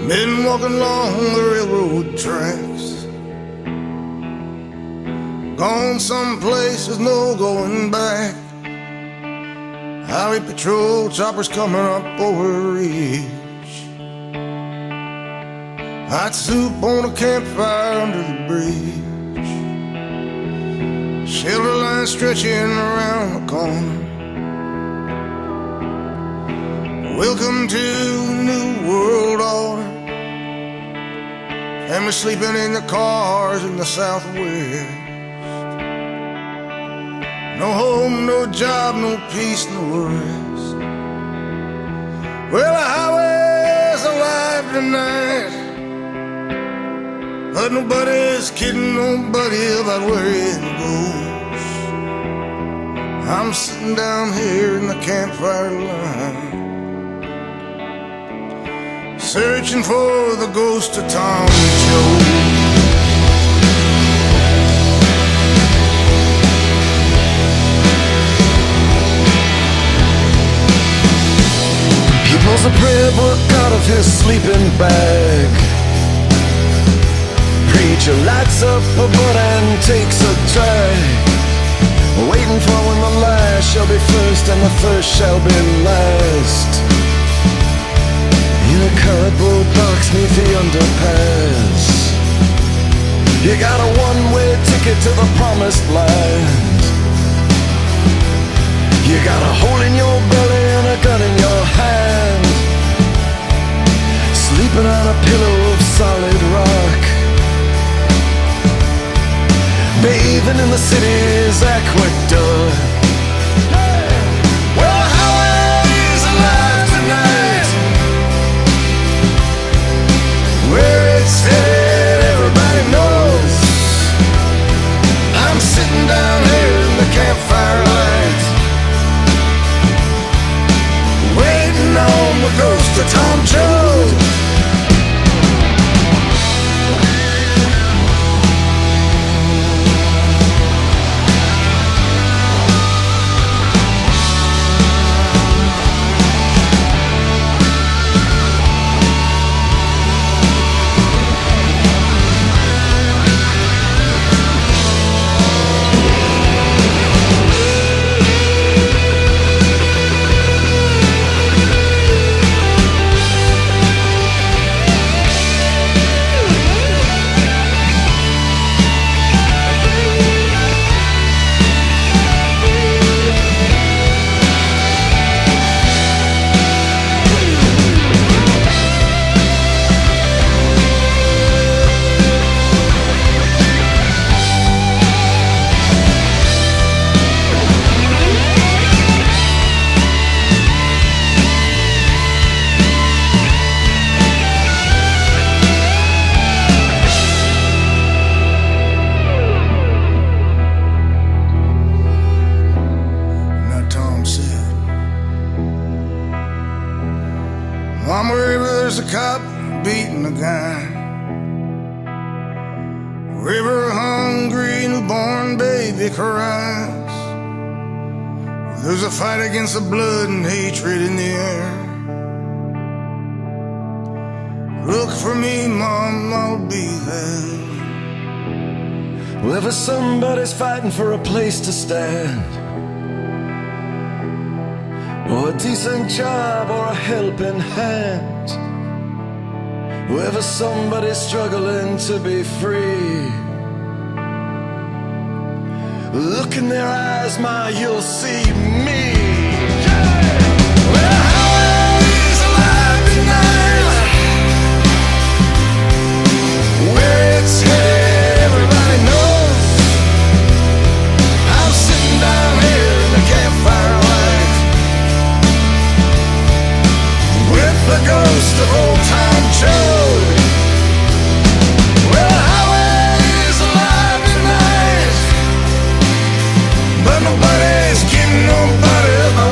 Been walking along the railroad tracks, gone someplace there's no going back. Highway patrol choppers coming up over a ridge. Hot soup on a campfire under the bridge. Shelter line stretching around the corner. Welcome to the new world order. Family sleeping in the cars in the Southwest. No home, no job, no peace, no rest. Well, the highway's alive tonight, but nobody's kidding nobody about where it goes. I'm sitting down here in the campfire line, searching for the ghost of Tom Jones. He pulls a prayer book out of his sleeping bag. Preacher lights up a butt and takes a drag, waiting for when the last shall be first and the first shall be last. In a cardboard box neath the underpass, you got a one-way ticket to the promised land. You got a hole in your belly and a gun in your hand, sleeping on a pillow of solid rock, bathing in the city's aqueduct. Well, the highway's alive tonight, where it's headed everybody knows. I'm sitting down here in the campfire light, waiting on the ghost of Tom Jones. Mama River, there's a cop beating a guy. River, hungry newborn baby cries. There's a fight against the blood and hatred in the air. Look for me, Mom, I'll be there. Wherever somebody's fighting for a place to stand, or a decent job, or a helping hand. Wherever somebody's struggling to be free, look in their eyes, Ma, you'll see me. Well, the highway's alive tonight, where it's headed everybody knows. I'm sitting down here in the campfire light, the ghost of old Tom Jones. Well, the highway's alive tonight, but nobody's kidding nobody about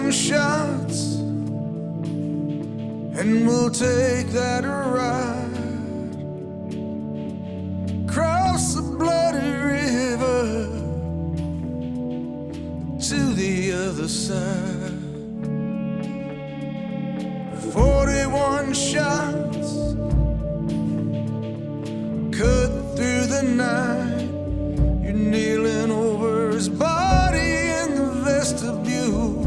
41 shots, and we'll take that ride across the bloody river to the other side. 41 shots cut through the night. You're kneeling over his body in the vestibule,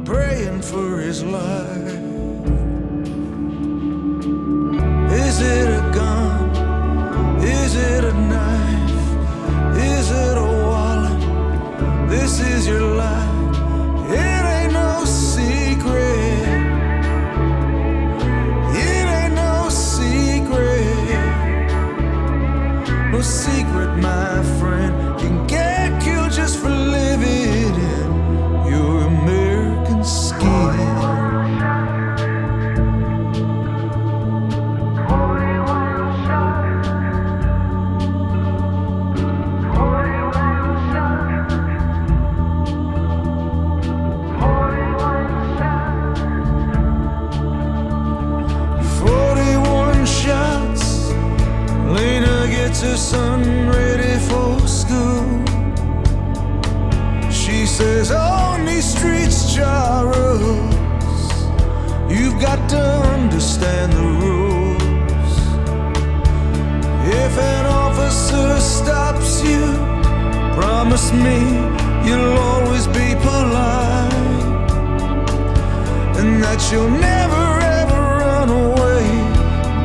praying for his life. Is it a gun? Is it a knife? Is it a wallet? This is your life. It ain't no secret. It ain't no secret. No secret, my friend. You can get killed just for living in your American skin. Her son ready for school. She says on these streets, Charles, you've got to understand the rules. If an officer stops you, promise me you'll always be polite, and that you'll never ever run away.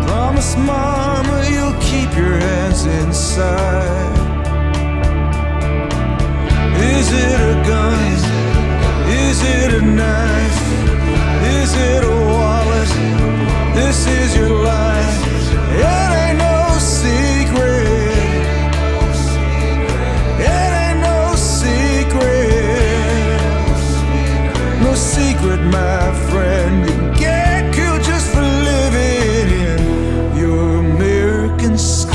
Promise mama you'll keep your hands inside. Is it a gun? Is it a knife? Is it a wallet? This is your life. It ain't no secret. It ain't no secret. No secret, my friend. You can get killed just for living in your American skin.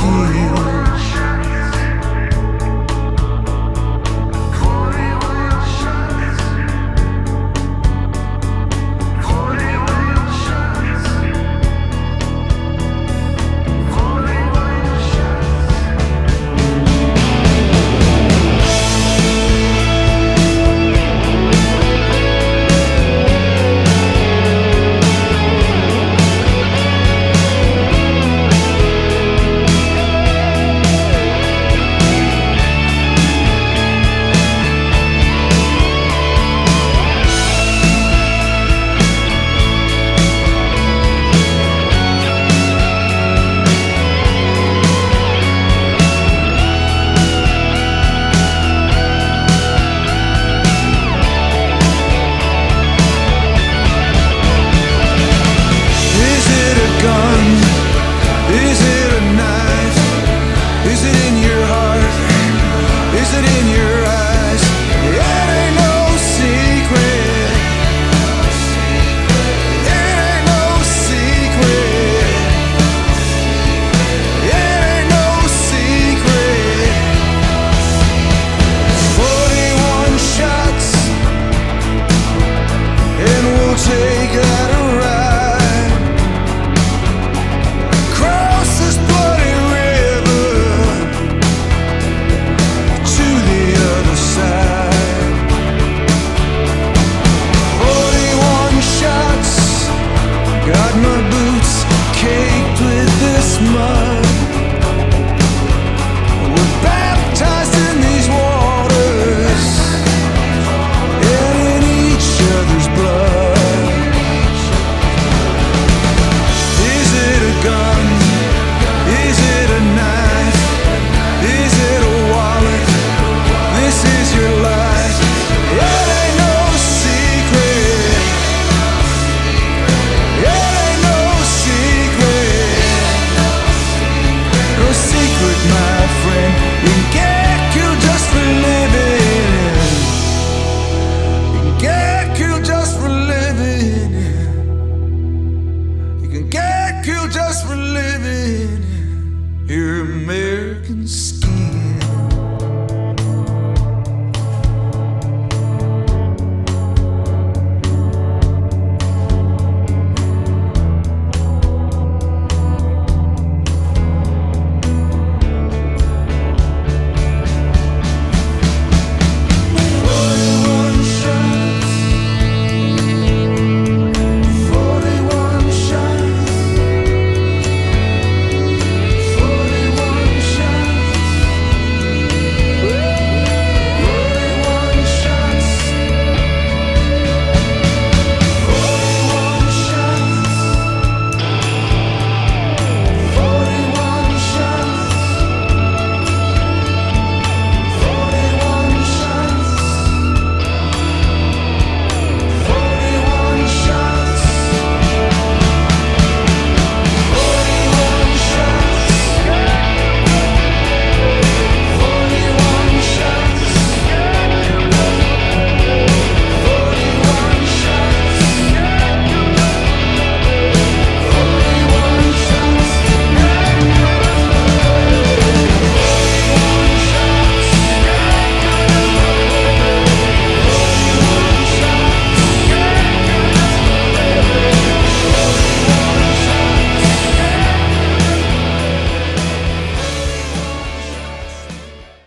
Is it a knife? Is it in your heart? Is it in your eyes? It ain't no secret. It ain't no secret. It ain't no secret. 41 shots, and we'll take that ride. Got my boots caked with this mud.